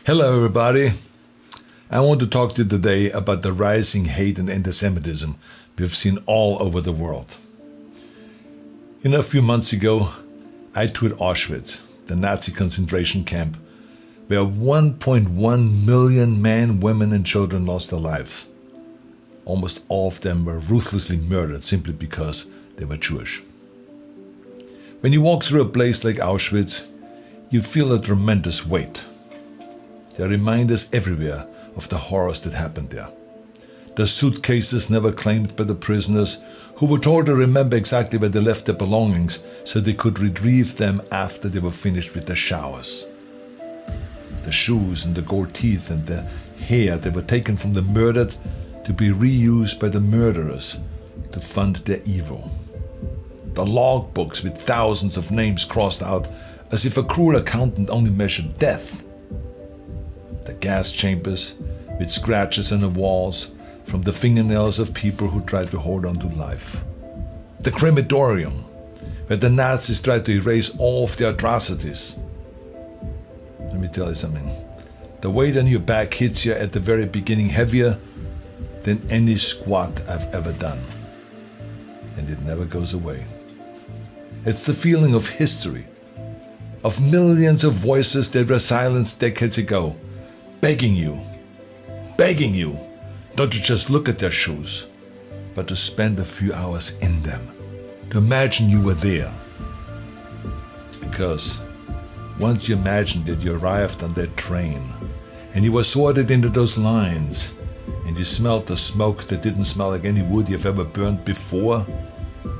Hello everybody. I want to talk to you today about the rising hate and anti-Semitism we've seen all over the world. A few months ago, I toured Auschwitz, the Nazi concentration camp, where 1.1 million men, women and children lost their lives. Almost all of them were ruthlessly murdered simply because they were Jewish. When you walk through a place like Auschwitz, you feel a tremendous weight. There are reminders everywhere of the horrors that happened there. The suitcases never claimed by the prisoners, who were told to remember exactly where they left their belongings so they could retrieve them after they were finished with their showers. The shoes and the gold teeth and the hair that were taken from the murdered to be reused by the murderers to fund their evil. The logbooks with thousands of names crossed out as if a cruel accountant only measured death. The gas chambers with scratches on the walls from the fingernails of people who tried to hold on to life. The crematorium, where the Nazis tried to erase all of their atrocities. Let me tell you something. The weight on your back hits you at the very beginning heavier than any squat I've ever done. And it never goes away. It's the feeling of history, of millions of voices that were silenced decades ago, begging you, not to just look at their shoes, but to spend a few hours in them, to imagine you were there. Because once you imagined that you arrived on that train, and you were sorted into those lines, and you smelled the smoke that didn't smell like any wood you've ever burned before,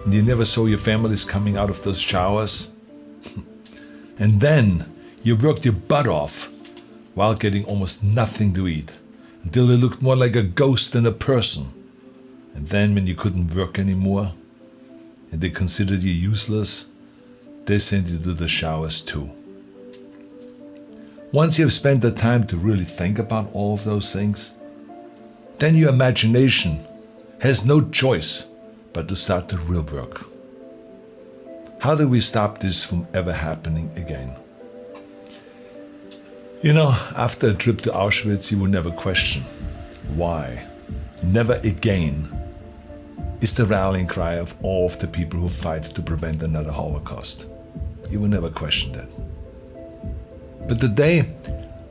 and you never saw your families coming out of those showers, and then you worked your butt off while getting almost nothing to eat, until you looked more like a ghost than a person. And then when you couldn't work anymore, and they considered you useless, they sent you to the showers too. Once you've spent the time to really think about all of those things, then your imagination has no choice but to start the real work. How do we stop this from ever happening again? After a trip to Auschwitz, you will never question why. Never again is the rallying cry of all of the people who fight to prevent another Holocaust. You will never question that. But today,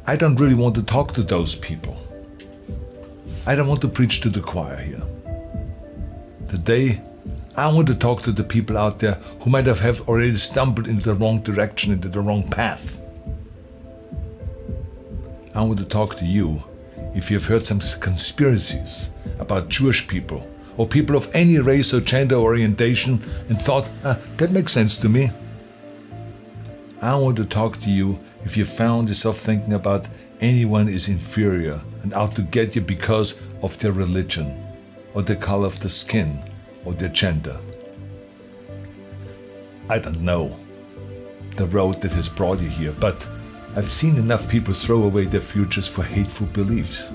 I don't really want to talk to those people. I don't want to preach to the choir here. Today, I want to talk to the people out there who might have already stumbled into the wrong direction, into the wrong path. I want to talk to you if you've heard some conspiracies about Jewish people or people of any race or gender orientation and thought, that makes sense to me. I want to talk to you if you found yourself thinking about anyone is inferior and out to get you because of their religion or the color of the skin or their gender. I don't know the road that has brought you here, but I've seen enough people throw away their futures for hateful beliefs.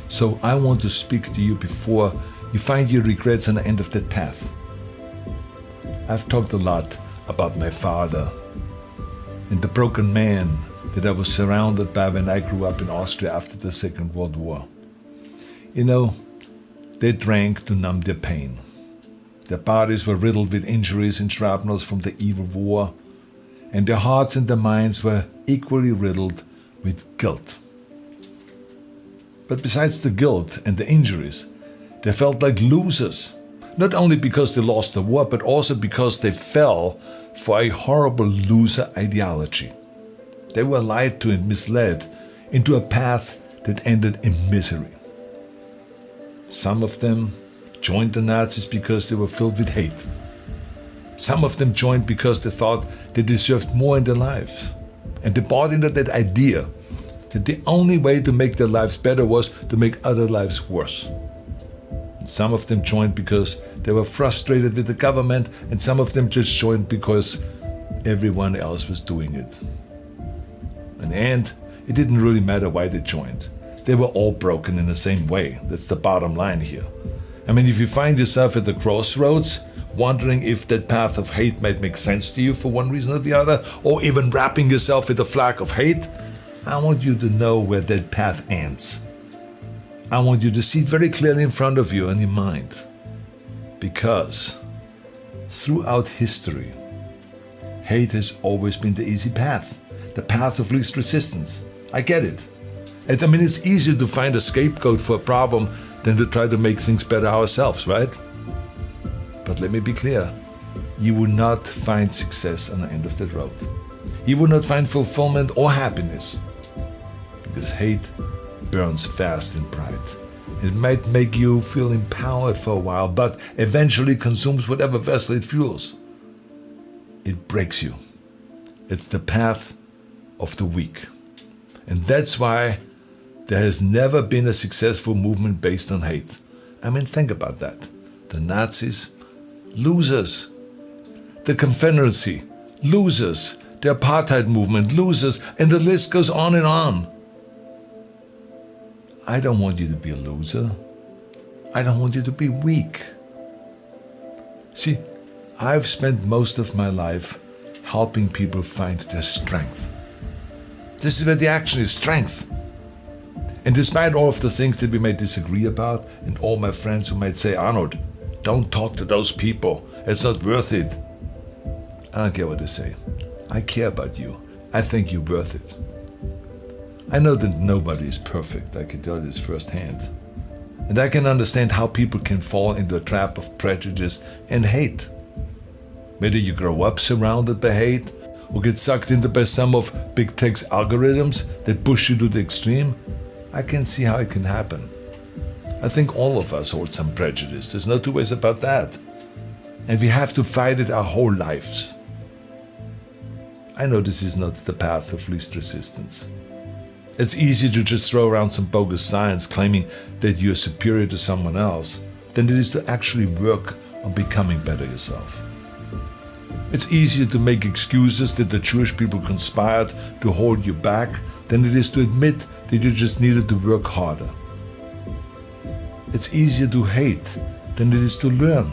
So I want to speak to you before you find your regrets on the end of that path. I've talked a lot about my father and the broken man that I was surrounded by when I grew up in Austria after the Second World War. They drank to numb their pain. Their bodies were riddled with injuries and shrapnels from the evil war, and their hearts and their minds were equally riddled with guilt. But besides the guilt and the injuries, they felt like losers, not only because they lost the war, but also because they fell for a horrible loser ideology. They were lied to and misled into a path that ended in misery. Some of them joined the Nazis because they were filled with hate. Some of them joined because they thought they deserved more in their lives. And they bought into that idea that the only way to make their lives better was to make other lives worse. Some of them joined because they were frustrated with the government, and some of them just joined because everyone else was doing it. In the end, it didn't really matter why they joined. They were all broken in the same way. That's the bottom line here. If you find yourself at the crossroads, wondering if that path of hate might make sense to you for one reason or the other, or even wrapping yourself with a flag of hate, I want you to know where that path ends. I want you to see it very clearly in front of you in your mind. Because throughout history, hate has always been the easy path, the path of least resistance. I get it. It's easier to find a scapegoat for a problem than to try to make things better ourselves, right? But let me be clear, you will not find success on the end of that road. You will not find fulfillment or happiness, because hate burns fast in pride. It might make you feel empowered for a while, but eventually consumes whatever vessel it fuels. It breaks you. It's the path of the weak. And that's why there has never been a successful movement based on hate. Think about that. The Nazis, losers. The Confederacy, losers. The apartheid movement, losers. And the list goes on and on. I don't want you to be a loser. I don't want you to be weak. See, I've spent most of my life helping people find their strength. This is where the action is, strength. And despite all of the things that we may disagree about, and all my friends who might say, Arnold, don't talk to those people, it's not worth it. I don't care what they say. I care about you. I think you're worth it. I know that nobody is perfect, I can tell you this firsthand. And I can understand how people can fall into a trap of prejudice and hate. Whether you grow up surrounded by hate, or get sucked into by some of big tech's algorithms that push you to the extreme, I can see how it can happen. I think all of us hold some prejudice, there's no two ways about that. And we have to fight it our whole lives. I know this is not the path of least resistance. It's easier to just throw around some bogus science claiming that you're superior to someone else than it is to actually work on becoming better yourself. It's easier to make excuses that the Jewish people conspired to hold you back than it is to admit that you just needed to work harder. It's easier to hate than it is to learn.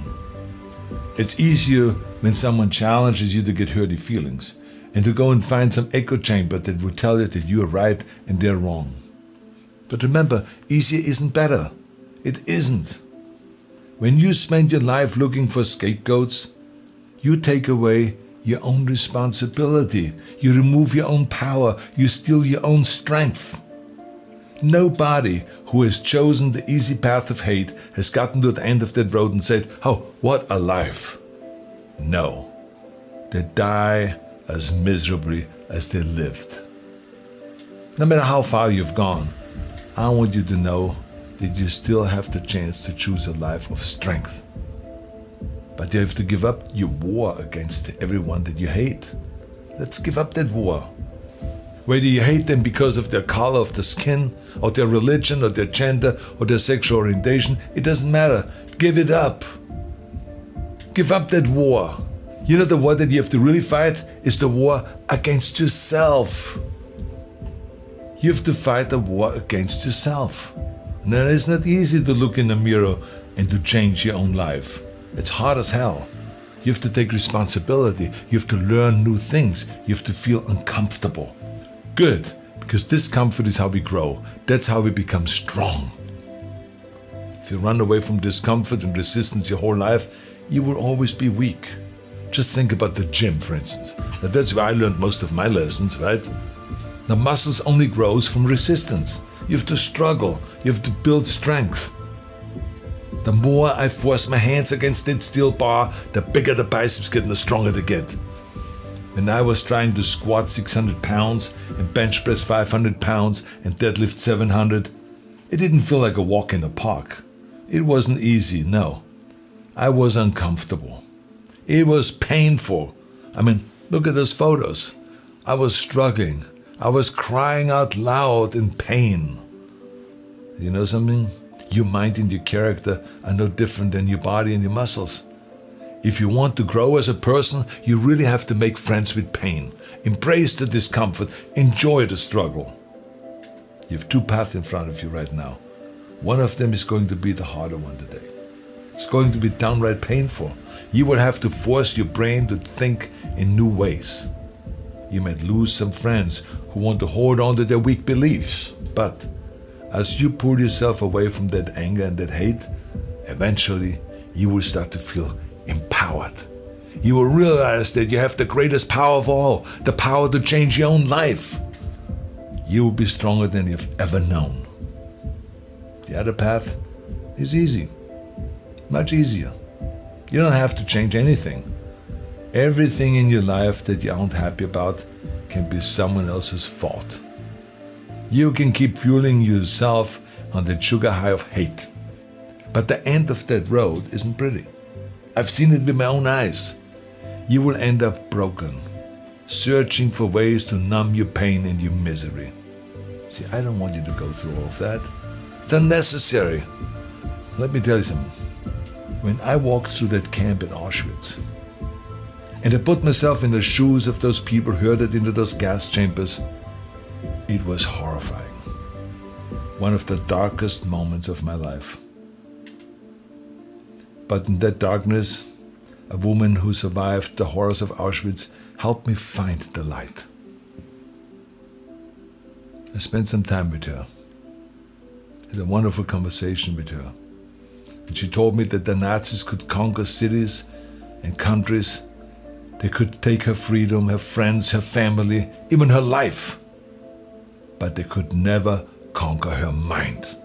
It's easier when someone challenges you to get hurty feelings and to go and find some echo chamber that will tell you that you are right and they're wrong. But remember, easier isn't better. It isn't. When you spend your life looking for scapegoats, you take away your own responsibility. You remove your own power. You steal your own strength. Nobody who has chosen the easy path of hate has gotten to the end of that road and said, oh, what a life. No, they die as miserably as they lived. No matter how far you've gone, I want you to know that you still have the chance to choose a life of strength. But you have to give up your war against everyone that you hate. Let's give up that war. Whether you hate them because of their color of the skin, or their religion, or their gender, or their sexual orientation, it doesn't matter. Give it up. Give up that war. You know, the war that you have to really fight is the war against yourself. You have to fight a war against yourself. And it is not easy to look in the mirror and to change your own life. It's hard as hell. You have to take responsibility. You have to learn new things. You have to feel uncomfortable. Good, because discomfort is how we grow. That's how we become strong. If you run away from discomfort and resistance your whole life, you will always be weak. Just think about the gym, for instance. Now, that's where I learned most of my lessons, right? The muscles only grows from resistance. You have to struggle. You have to build strength. The more I force my hands against that steel bar, the bigger the biceps get and the stronger they get. When I was trying to squat 600 pounds and bench press 500 pounds and deadlift 700, it didn't feel like a walk in the park. It wasn't easy, no. I was uncomfortable. It was painful. Look at those photos. I was struggling. I was crying out loud in pain. You know something? Your mind and your character are no different than your body and your muscles. If you want to grow as a person, you really have to make friends with pain. Embrace the discomfort. Enjoy the struggle. You have two paths in front of you right now. One of them is going to be the harder one today. It's going to be downright painful. You will have to force your brain to think in new ways. You might lose some friends, who want to hold on to their weak beliefs. But as you pull yourself away from that anger and that hate, eventually you will start to feel empowered. You will realize that you have the greatest power of all, the power to change your own life. You will be stronger than you've ever known. The other path is easy, much easier. You don't have to change anything. Everything in your life that you aren't happy about can be someone else's fault. You can keep fueling yourself on the sugar high of hate. But the end of that road isn't pretty. I've seen it with my own eyes. You will end up broken, searching for ways to numb your pain and your misery. See, I don't want you to go through all of that. It's unnecessary. Let me tell you something. When I walked through that camp in Auschwitz, and I put myself in the shoes of those people herded into those gas chambers, it was horrifying. One of the darkest moments of my life. But in that darkness, a woman who survived the horrors of Auschwitz helped me find the light. I spent some time with her. Had a wonderful conversation with her. And she told me that the Nazis could conquer cities and countries. They could take her freedom, her friends, her family, even her life. But they could never conquer her mind.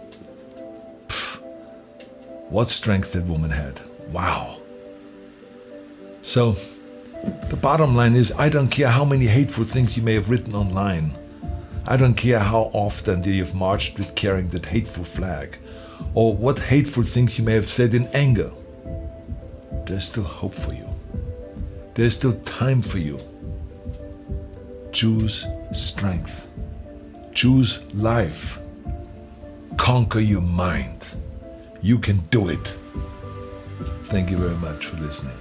Pfft. What strength that woman had. Wow. So, the bottom line is, I don't care how many hateful things you may have written online. I don't care how often you've marched with carrying that hateful flag, or what hateful things you may have said in anger. There's still hope for you. There's still time for you. Choose strength. Choose life. Conquer your mind. You can do it. Thank you very much for listening.